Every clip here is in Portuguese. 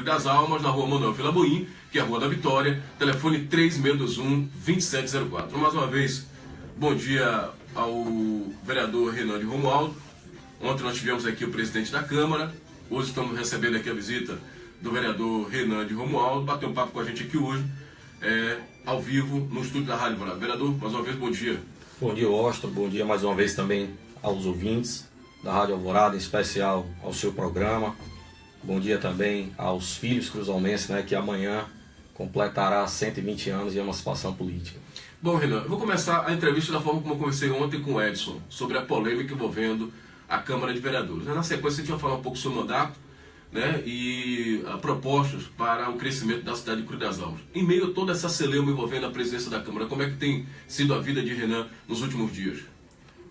das Almas, na rua Manuel Vilaboim, que é a Rua da Vitória, telefone 3621-2704. Mais uma vez, bom dia ao vereador Renan de Romualdo. Ontem nós tivemos aqui o presidente da Câmara, hoje estamos recebendo aqui a visita do vereador Renan de Romualdo, bateu um papo com a gente aqui hoje, ao vivo, no estúdio da Rádio Alvorada. Vereador, mais uma vez, bom dia. Bom dia, Austin. Bom dia mais uma vez também aos ouvintes da Rádio Alvorada, em especial ao seu programa. Bom dia também aos filhos cruzalmenses, que amanhã completará 120 anos de emancipação política. Bom, Renan, eu vou começar a entrevista da forma como eu conversei ontem com o Edson, sobre a polêmica envolvendo a Câmara de Vereadores. Na sequência, a gente vai falar um pouco sobre o mandato, e propostas para o crescimento da cidade de Cruz das Almas. Em meio a toda essa celeuma envolvendo a presidência da Câmara, como é que tem sido a vida de Renan nos últimos dias?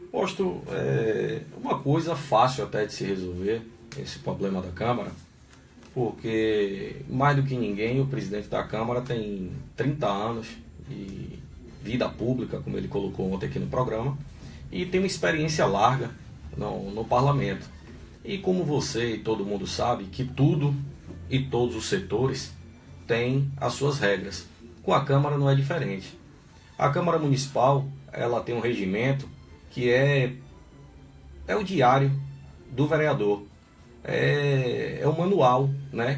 Posto, uma coisa fácil até de se resolver, esse problema da Câmara, porque mais do que ninguém o presidente da Câmara tem 30 anos de vida pública, como ele colocou ontem aqui no programa, e tem uma experiência larga no parlamento. E como você e todo mundo sabe, que tudo e todos os setores têm as suas regras. Com a Câmara não é diferente. A Câmara Municipal, ela tem um regimento que é o diário do vereador. É o manual,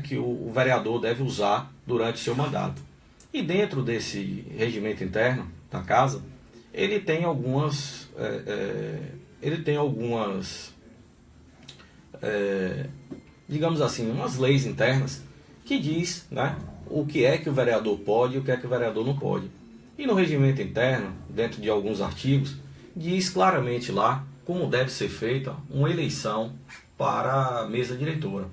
que o vereador deve usar durante o seu mandato. E dentro desse regimento interno da casa, ele tem algumas digamos assim, umas leis internas que diz o que é que o vereador pode e o que é que o vereador não pode. E no regimento interno, dentro de alguns artigos, diz claramente lá como deve ser feita uma eleição para a mesa diretora.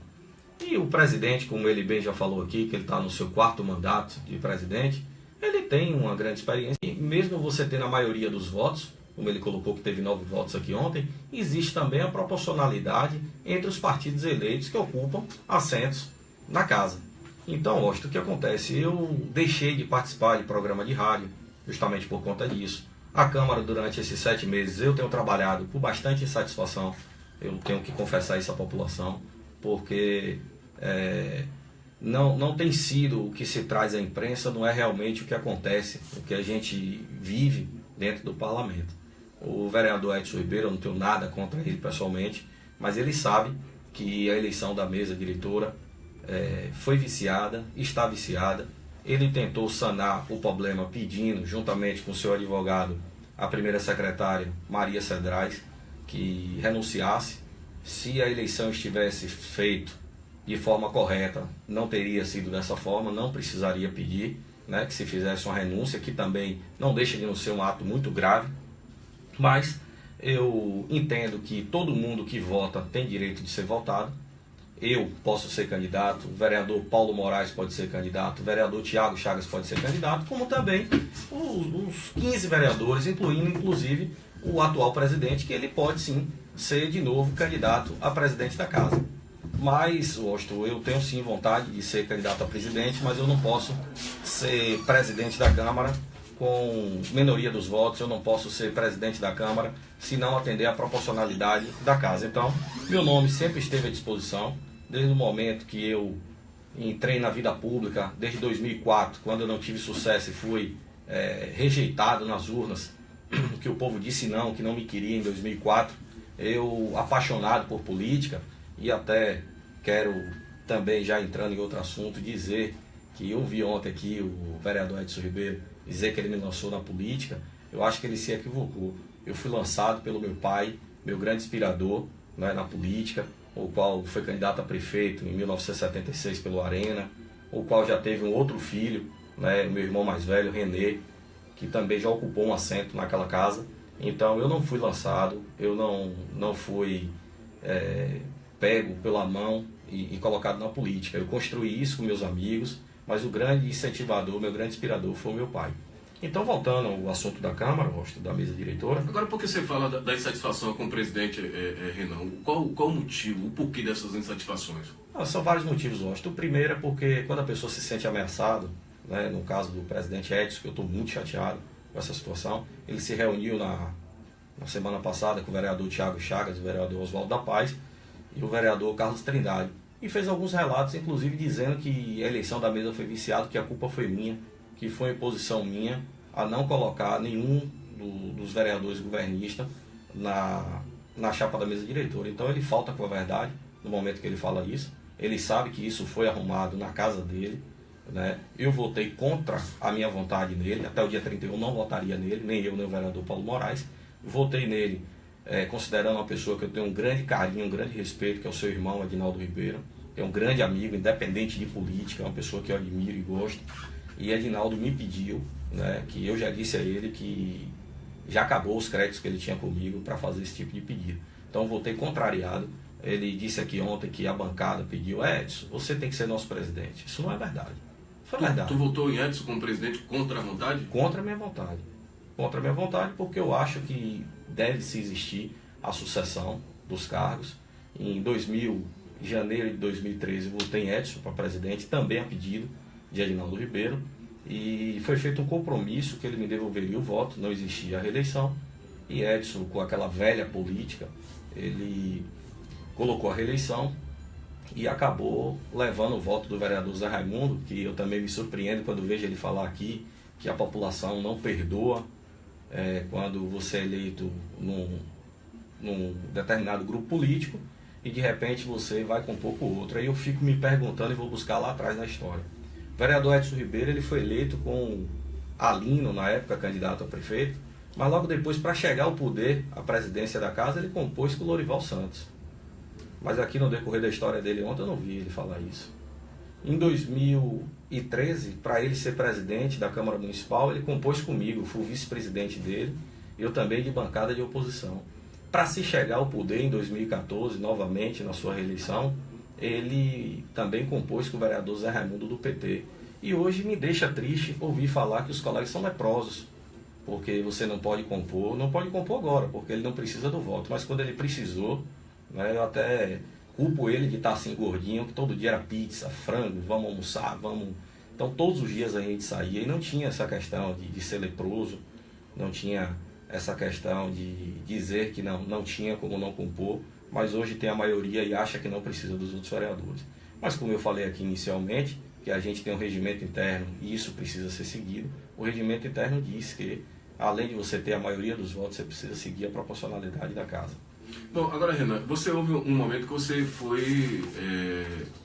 E o presidente, como ele bem já falou aqui, que ele está no seu 4º mandato de presidente, ele tem uma grande experiência. E mesmo você tendo a maioria dos votos, como ele colocou que teve 9 votos aqui ontem, existe também a proporcionalidade entre os partidos eleitos que ocupam assentos na casa. Então, Austin, o que acontece? Eu deixei de participar de programa de rádio justamente por conta disso. A Câmara, durante esses 7 meses, eu tenho trabalhado com bastante insatisfação. Eu tenho que confessar isso à população, porque não tem sido o que se traz à imprensa, não é realmente o que acontece, o que a gente vive dentro do parlamento. O vereador Edson Ribeiro, eu não tenho nada contra ele pessoalmente, mas ele sabe que a eleição da mesa diretora foi viciada, está viciada. Ele tentou sanar o problema pedindo, juntamente com o seu advogado, a primeira secretária, Maria Cedrais, que renunciasse. Se a eleição estivesse feita de forma correta, não teria sido dessa forma, não precisaria pedir que se fizesse uma renúncia, que também não deixa de não ser um ato muito grave. Mas eu entendo que todo mundo que vota tem direito de ser votado. Eu posso ser candidato, o vereador Paulo Moraes pode ser candidato, o vereador Tiago Chagas pode ser candidato, como também os 15 vereadores, inclusive o atual presidente, que ele pode sim ser de novo candidato a presidente da casa. Mas, Austin, eu tenho sim vontade de ser candidato a presidente, mas eu não posso ser presidente da Câmara com minoria dos votos, eu não posso ser presidente da Câmara se não atender à proporcionalidade da casa. Então, meu nome sempre esteve à disposição, desde o momento que eu entrei na vida pública, desde 2004, quando eu não tive sucesso e fui rejeitado nas urnas, que o povo disse não, que não me queria em 2004, eu, apaixonado por política, e até quero também, já entrando em outro assunto, dizer que eu vi ontem aqui o vereador Edson Ribeiro dizer que ele me lançou na política. Eu acho que ele se equivocou. Eu fui lançado pelo meu pai, meu grande inspirador na política, o qual foi candidato a prefeito em 1976 pelo Arena, o qual já teve um outro filho, meu irmão mais velho, Renê, que também já ocupou um assento naquela casa. Então eu não fui lançado, eu não fui pego pela mão e colocado na política. Eu construí isso com meus amigos, mas o grande incentivador, meu grande inspirador foi o meu pai. Então, voltando ao assunto da Câmara, da mesa diretora... Agora, por que você fala da insatisfação com o presidente Renan? Qual o motivo, o porquê dessas insatisfações? São vários motivos, Austin. O primeiro é porque quando a pessoa se sente ameaçada, no caso do presidente Edson, que eu estou muito chateado com essa situação, ele se reuniu na semana passada com o vereador Tiago Chagas, o vereador Oswaldo da Paz e o vereador Carlos Trindade. e fez alguns relatos, inclusive dizendo que a eleição da mesa foi viciada, que a culpa foi minha, que foi imposição minha a não colocar nenhum dos vereadores governistas na chapa da mesa diretora. Então ele falta com a verdade no momento que ele fala isso. Ele sabe que isso foi arrumado na casa dele, né? Eu votei contra a minha vontade nele, até o dia 31 não votaria nele, nem eu nem o vereador Paulo Moraes. Votei nele considerando uma pessoa que eu tenho um grande carinho, um grande respeito, que é o seu irmão Edinaldo Ribeiro, que é um grande amigo, independente de política, é uma pessoa que eu admiro e gosto. E Edinaldo me pediu, né, que eu já disse a ele que já acabou os créditos que ele tinha comigo para fazer esse tipo de pedido. Então votei contrariado. Ele disse aqui ontem que a bancada pediu: Edson, você tem que ser nosso presidente. Isso não é verdade. Isso é verdade. Tu votou em Edson como presidente contra a vontade? Contra a minha vontade. Contra a minha vontade, porque eu acho que deve-se existir a sucessão dos cargos. Em janeiro de 2013, votei em Edson para presidente, também a pedido de Edinaldo Ribeiro. E foi feito um compromisso que ele me devolveria o voto, não existia a reeleição. E Edson, com aquela velha política, ele colocou a reeleição e acabou levando o voto do vereador Zé Raimundo, que eu também me surpreendo quando vejo ele falar aqui que a população não perdoa quando você é eleito num determinado grupo político e de repente você vai compor com outro. Aí eu fico me perguntando e vou buscar lá atrás na história. O vereador Edson Ribeiro ele foi eleito com Alino, na época candidato a prefeito, mas logo depois, para chegar ao poder, a presidência da casa, ele compôs com o Lorival Santos. Mas aqui no decorrer da história dele ontem eu não vi ele falar isso. Em 2013, para ele ser presidente da Câmara Municipal, ele compôs comigo, fui vice-presidente dele, eu também de bancada de oposição. Para se chegar ao poder em 2014, novamente na sua reeleição, ele também compôs com o vereador Zé Raimundo do PT. E hoje me deixa triste ouvir falar que os colegas são leprosos, porque você não pode compor agora, porque ele não precisa do voto, mas quando ele precisou, né, eu até culpo ele de estar assim gordinho, que todo dia era pizza, frango, vamos almoçar, vamos... Então todos os dias a gente saía e não tinha essa questão de ser leproso, não tinha essa questão de dizer que não tinha como não compor, mas hoje tem a maioria e acha que não precisa dos outros vereadores. Mas como eu falei aqui inicialmente, que a gente tem um regimento interno e isso precisa ser seguido, o regimento interno diz que, além de você ter a maioria dos votos, você precisa seguir a proporcionalidade da casa. Bom, agora Renan, você houve um momento que você foi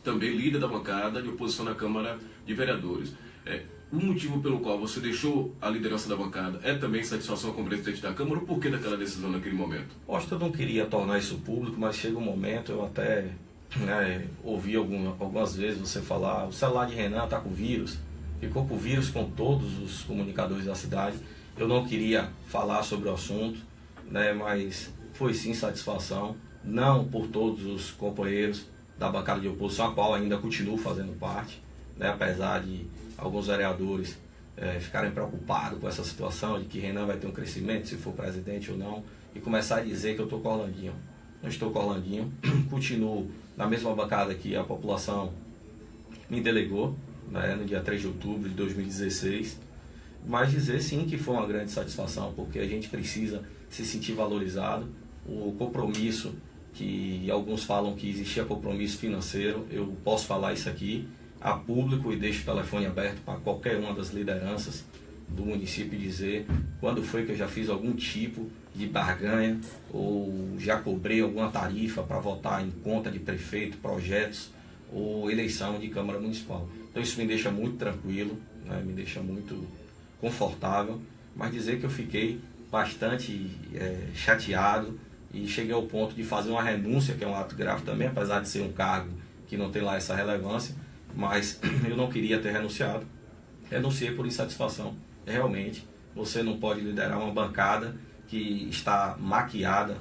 também líder da bancada de oposição na Câmara de Vereadores. O motivo pelo qual você deixou a liderança da bancada é também satisfação com o presidente da Câmara? Ou por que daquela decisão naquele momento? Acho que eu não queria tornar isso público, mas chega um momento, eu até ouvi algumas vezes você falar: o celular de Renan está com vírus, ficou com vírus com todos os comunicadores da cidade. Eu não queria falar sobre o assunto, mas foi sim satisfação, não por todos os companheiros da bancada de oposição, a qual ainda continuo fazendo parte, apesar de alguns vereadores ficarem preocupados com essa situação de que Renan vai ter um crescimento, se for presidente ou não, e começar a dizer que eu estou com Orlandinho. Não estou com Orlandinho, continuo na mesma bancada que a população me delegou, no dia 3 de outubro de 2016, mas dizer sim que foi uma grande satisfação, porque a gente precisa se sentir valorizado. O compromisso, que alguns falam que existia compromisso financeiro, eu posso falar isso aqui a público e deixo o telefone aberto para qualquer uma das lideranças do município dizer quando foi que eu já fiz algum tipo de barganha ou já cobrei alguma tarifa para votar em conta de prefeito, projetos ou eleição de Câmara Municipal. Então isso me deixa muito tranquilo, me deixa muito confortável, mas dizer que eu fiquei bastante chateado e cheguei ao ponto de fazer uma renúncia, que é um ato grave também, apesar de ser um cargo que não tem lá essa relevância, mas eu não queria ter renunciado. Renunciei por insatisfação. Realmente, você não pode liderar uma bancada que está maquiada,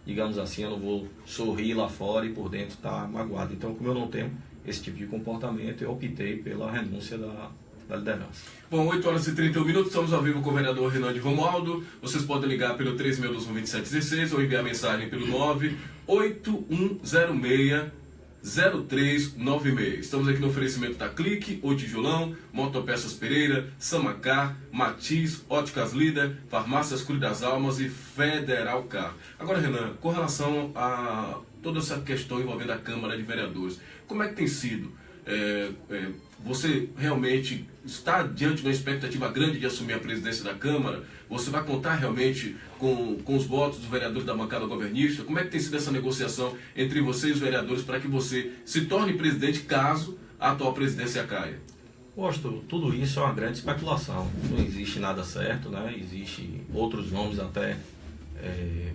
digamos assim, eu não vou sorrir lá fora e por dentro está magoado. Então, como eu não tenho esse tipo de comportamento, eu optei pela renúncia da liderança. Bom, 8 horas e 31 minutos, estamos ao vivo com o vereador Renan de Romualdo. Vocês podem ligar pelo 3621-2716 ou enviar mensagem pelo 98106-0396. Estamos aqui no oferecimento da Clique, O Tijolão, Motopeças Pereira, Samacar, Matiz, Óticas Líder, Farmácias Cruz das Almas e Federal Car. Agora, Renan, com relação a toda essa questão envolvendo a Câmara de Vereadores, Como é que tem sido? Você realmente está diante de uma expectativa grande de assumir a presidência da Câmara? Você vai contar realmente com os votos dos vereadores da bancada governista? Como é que tem sido essa negociação entre você e os vereadores para que você se torne presidente caso a atual presidência caia? Gosto, tudo isso é uma grande especulação. Não existe nada certo, né? Existem outros nomes até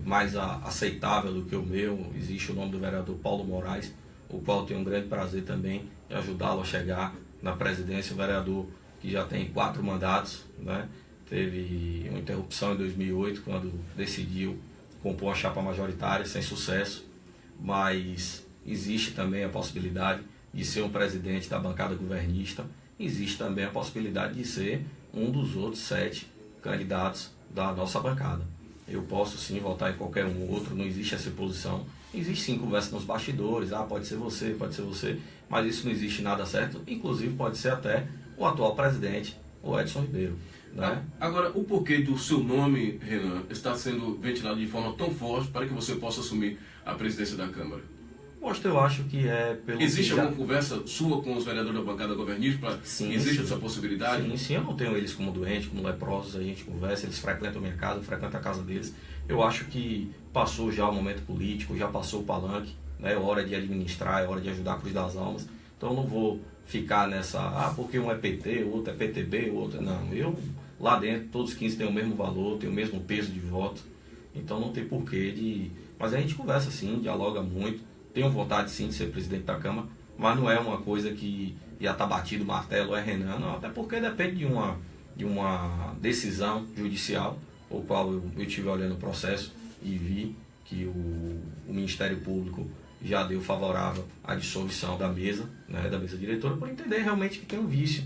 mais aceitável do que o meu. Existe o nome do vereador Paulo Moraes, o qual tenho um grande prazer também em ajudá-lo a chegar na presidência. O vereador que já tem 4 mandatos, né? Teve uma interrupção em 2008, quando decidiu compor uma chapa majoritária, sem sucesso, mas existe também a possibilidade de ser um presidente da bancada governista. Existe também a possibilidade de ser um dos outros 7 candidatos da nossa bancada. Eu posso sim votar em qualquer um ou outro, não existe essa posição. Existe sim conversa nos bastidores, pode ser você, mas isso não existe nada certo. Inclusive pode ser até o atual presidente, o Edson Ribeiro. Né? Agora, o porquê do seu nome, Renan, está sendo ventilado de forma tão forte para que você possa assumir a presidência da Câmara? Eu acho que é pelo... Existe alguma conversa sua com os vereadores da bancada governista? Existe essa possibilidade? Sim, eu não tenho eles como doentes, como leprosos, a gente conversa, eles frequentam a minha casa, eu frequento a casa deles. Eu acho que passou já o momento político, já passou o palanque, né? É hora de administrar, é hora de ajudar a Cruz das Almas. Então eu não vou ficar nessa, porque um é PT, o outro é PTB, o outro... Não, eu lá dentro, todos os 15 têm o mesmo valor, têm o mesmo peso de voto, então não tem porquê de... Mas a gente conversa sim, dialoga muito. Tenho vontade sim de ser presidente da Câmara, mas não é uma coisa que já está batido o martelo, é Renan, não, até porque depende de uma decisão judicial, o qual eu estive olhando o processo e vi que o Ministério Público já deu favorável à dissolução da mesa, né, da mesa diretora, por entender realmente que tem um vício.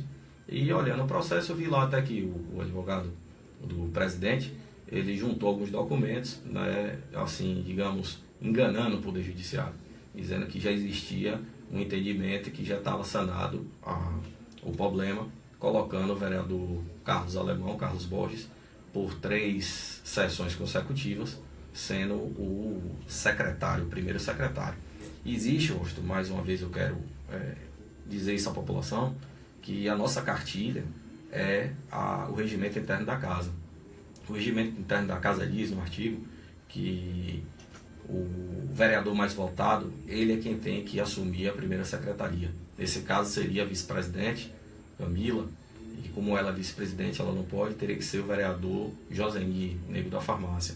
E olhando o processo, eu vi lá até que o advogado do presidente, ele juntou alguns documentos, né, assim, digamos, enganando o Poder Judiciário, dizendo que já existia um entendimento e que já estava sanado o problema, colocando o vereador Carlos Borges, por 3 sessões consecutivas, sendo o primeiro secretário. Existe, mais uma vez eu quero dizer isso à população, que a nossa cartilha é o regimento interno da casa. O regimento interno da casa diz no artigo que o vereador mais votado, ele é quem tem que assumir a primeira secretaria. Nesse caso seria a vice-presidente, Camila, e como ela é vice-presidente, ela não pode, teria que ser o vereador Josenir, Nego da Farmácia.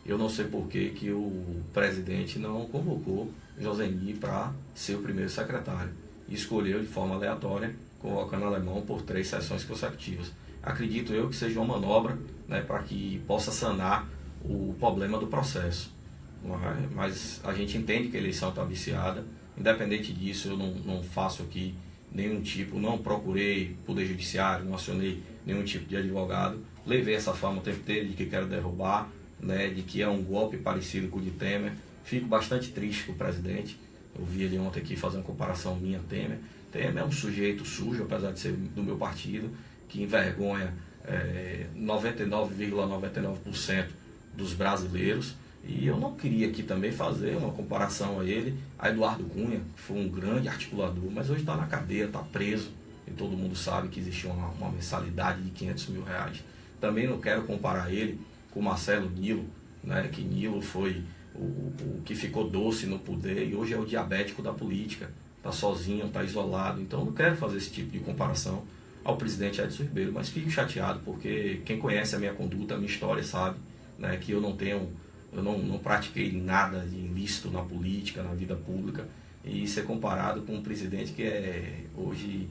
Eu não sei por que o presidente não convocou Josenir para ser o primeiro secretário. E escolheu de forma aleatória, convocando o alemão por 3 sessões consecutivas. Acredito eu que seja uma manobra, né, para que possa sanar o problema do processo. Mas a gente entende que a eleição está viciada. Independente disso, eu não faço aqui nenhum tipo, não procurei Poder Judiciário, não acionei nenhum tipo de advogado. Levei essa fama o tempo inteiro de que quero derrubar, né, de que é um golpe parecido com o de Temer. Fico bastante triste com o presidente. Eu vi ele ontem aqui fazer uma comparação minha Temer. Temer é um sujeito sujo, apesar de ser do meu partido, que envergonha 99,99% dos brasileiros. E eu não queria aqui também fazer uma comparação a ele, a Eduardo Cunha, que foi um grande articulador, mas hoje está na cadeia, está preso, e todo mundo sabe que existia uma mensalidade de R$500 mil. Também não quero comparar ele com Marcelo Nilo, né, que Nilo foi o que ficou doce no poder e hoje é o diabético da política, está sozinho, está isolado. Então eu não quero fazer esse tipo de comparação ao presidente Edson Ribeiro, mas fico chateado porque quem conhece a minha conduta, a minha história, sabe, né, que eu não pratiquei nada de ilícito na política, na vida pública, e ser comparado com um presidente que é hoje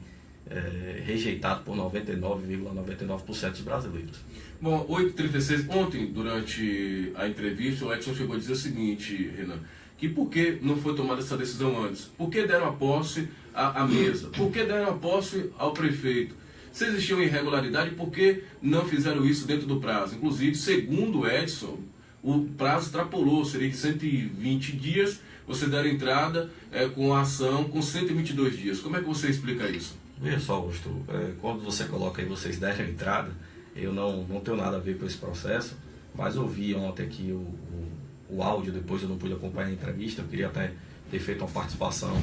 rejeitado por 99,99% dos brasileiros. Bom, 8h36, ontem, durante a entrevista, o Edson chegou a dizer o seguinte, Renan, que por que não foi tomada essa decisão antes? Por que deram a posse à mesa? Por que deram a posse ao prefeito? Se existia uma irregularidade, por que não fizeram isso dentro do prazo? Inclusive, segundo o Edson, o prazo extrapolou, seria de 120 dias, você der entrada com a ação com 122 dias. Como é que você explica isso? Veja só, Augusto, quando você coloca aí vocês deram entrada, eu não tenho nada a ver com esse processo, mas ouvi ontem aqui o áudio, depois eu não pude acompanhar a entrevista, eu queria até ter feito uma participação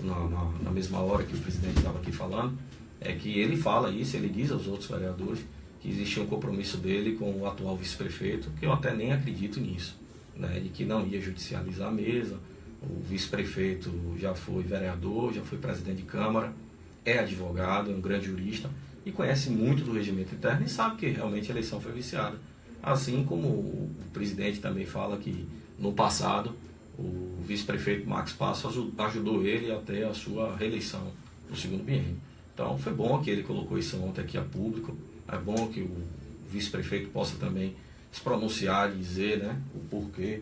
na mesma hora que o presidente estava aqui falando, é que ele fala isso, ele diz aos outros vereadores que existia um compromisso dele com o atual vice-prefeito, que eu até nem acredito nisso, né, de que não ia judicializar a mesa. O vice-prefeito já foi vereador, já foi presidente de Câmara, é advogado, é um grande jurista e conhece muito do regimento interno e sabe que realmente a eleição foi viciada. Assim como o presidente também fala que no passado o vice-prefeito Max Passo ajudou ele até a sua reeleição no segundo biênio. Então foi bom que ele colocou isso ontem aqui a público, é bom que o vice-prefeito possa também se pronunciar e dizer, né, o porquê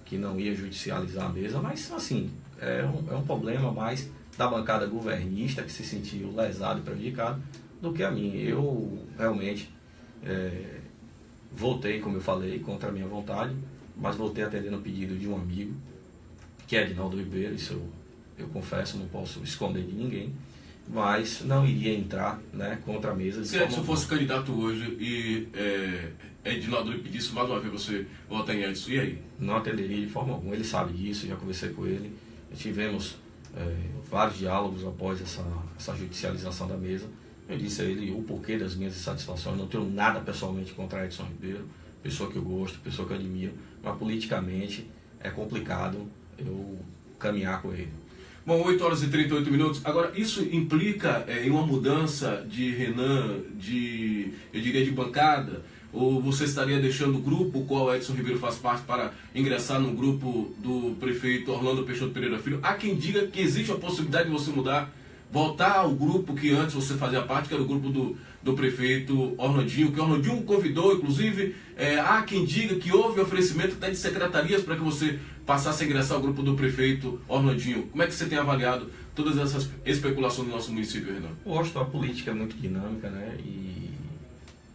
que não ia judicializar a mesa, mas assim, é um problema mais da bancada governista que se sentiu lesado e prejudicado do que a minha. Eu realmente votei, como eu falei, contra a minha vontade, mas votei atendendo o pedido de um amigo, que é Edinaldo Ribeiro, isso eu confesso, não posso esconder de ninguém, mas não iria entrar, né, contra a mesa. Se Edson fosse candidato hoje e Edinaldo lhe pedisse mais uma vez você votar em Edson, e aí? Não atenderia de forma alguma, ele sabe disso, já conversei com ele, tivemos vários diálogos após essa judicialização da mesa. Eu disse a ele o porquê das minhas insatisfações, não tenho nada pessoalmente contra Edson Ribeiro, pessoa que eu gosto, pessoa que eu admiro, mas politicamente é complicado eu caminhar com ele. Bom, 8 horas e 38 minutos. Agora, isso implica em uma mudança de Renan, eu diria, de bancada? Ou você estaria deixando o grupo, qual Edson Ribeiro faz parte, para ingressar no grupo do prefeito Orlando Peixoto Pereira Filho? Há quem diga que existe a possibilidade de você mudar, voltar ao grupo que antes você fazia parte, que era o grupo do prefeito Orlandinho, que o Orlandinho convidou, inclusive. Há quem diga que houve oferecimento até de secretarias para que você passasse a ingressar ao grupo do prefeito Orlandinho. Como é que você tem avaliado todas essas especulações do nosso município, Renan? Gosto, a política é muito dinâmica, né? E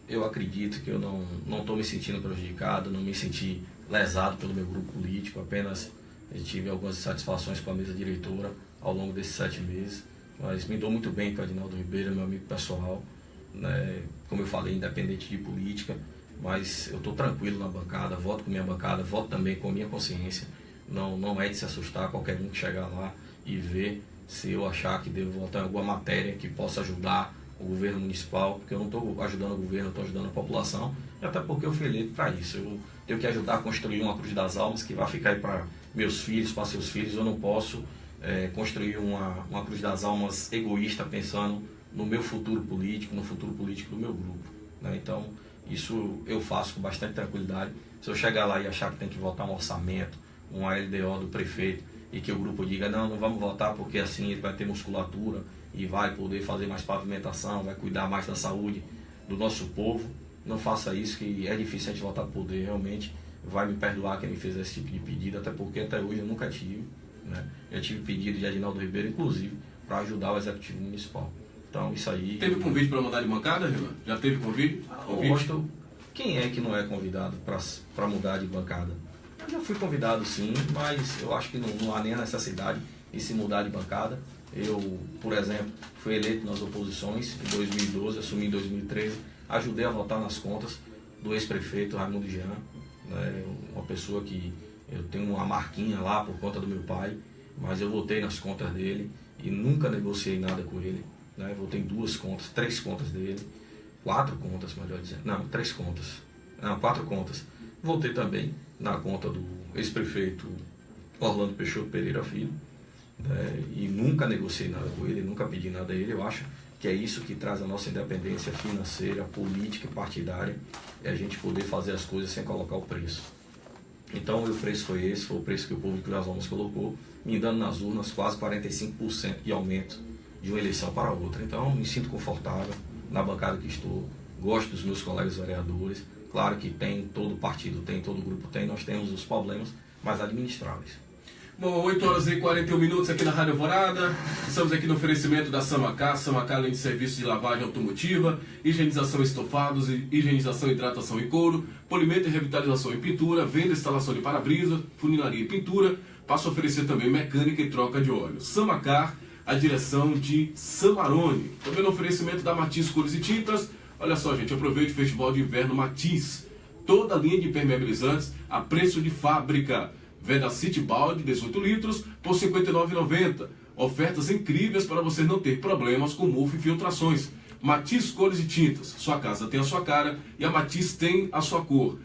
eu acredito que eu não estou me sentindo prejudicado, não me senti lesado pelo meu grupo político, apenas tive algumas insatisfações com a mesa diretora ao longo desses 7 meses, mas me dou muito bem com o Edinaldo Ribeiro, meu amigo pessoal, né? Como eu falei, independente de política, mas eu estou tranquilo na bancada, voto com minha bancada, voto também com a minha consciência. Não é de se assustar qualquer um que chegar lá e ver se eu achar que devo votar em alguma matéria que possa ajudar o governo municipal, porque eu não estou ajudando o governo, eu estou ajudando a população, e até porque eu fui eleito para isso. Eu tenho que ajudar a construir uma cruz das almas que vai ficar aí para meus filhos, para seus filhos. Eu não posso construir uma cruz das almas egoísta pensando no meu futuro político, no futuro político do meu grupo, né? Então, isso eu faço com bastante tranquilidade. Se eu chegar lá e achar que tem que votar um orçamento, uma LDO do prefeito, e que o grupo diga, não vamos votar porque assim ele vai ter musculatura e vai poder fazer mais pavimentação, vai cuidar mais da saúde do nosso povo, não faça isso, que é difícil a gente votar por poder. Realmente vai me perdoar quem me fez esse tipo de pedido, até porque até hoje eu nunca tive, né? Eu tive pedido de Edinaldo Ribeiro, inclusive, para ajudar o Executivo Municipal. Então isso aí... Teve convite para mudar de bancada, Renan? Já teve convite? Quem é que não é convidado para mudar de bancada? Eu já fui convidado sim, mas eu acho que não há nem a necessidade de se mudar de bancada. Eu, por exemplo, fui eleito nas oposições em 2012, assumi em 2013, ajudei a votar nas contas do ex-prefeito Raimundo Jean, né, uma pessoa que eu tenho uma marquinha lá por conta do meu pai, mas eu votei nas contas dele e nunca negociei nada com ele, né, votei em 3 contas dele, 4 contas, melhor dizendo, não, 3 contas, não, 4 contas. Votei também na conta do ex-prefeito Orlando Peixoto Pereira Filho, né, e nunca negociei nada com ele, nunca pedi nada a ele. Eu acho que é isso que traz a nossa independência financeira, política e partidária, é a gente poder fazer as coisas sem colocar o preço. Então o preço foi esse, foi o preço que o povo de Cruz das Almas colocou, me dando nas urnas quase 45% de aumento de uma eleição para outra. Então me sinto confortável na bancada que estou, gosto dos meus colegas vereadores. Claro que tem, todo partido tem, todo grupo tem, nós temos os problemas, mas administráveis. Bom, 8 horas e 41 minutos aqui na Rádio Alvorada. Estamos aqui no oferecimento da Samacá. Samacá, além de serviços de lavagem automotiva, higienização em estofados, higienização e hidratação em couro, polimento e revitalização em pintura, venda e instalação de para-brisa, funilaria e pintura. Passa a oferecer também mecânica e troca de óleo. Samacá, a direção de Samarone. Também no oferecimento da Matiz Cores e Tintas. Olha só, gente, aproveite o Festival de Inverno Matiz. Toda a linha de impermeabilizantes a preço de fábrica. Veda City Balde, 18 litros, por R$ 59,90. Ofertas incríveis para você não ter problemas com mofo e filtrações. Matiz Cores e Tintas. Sua casa tem a sua cara e a Matiz tem a sua cor.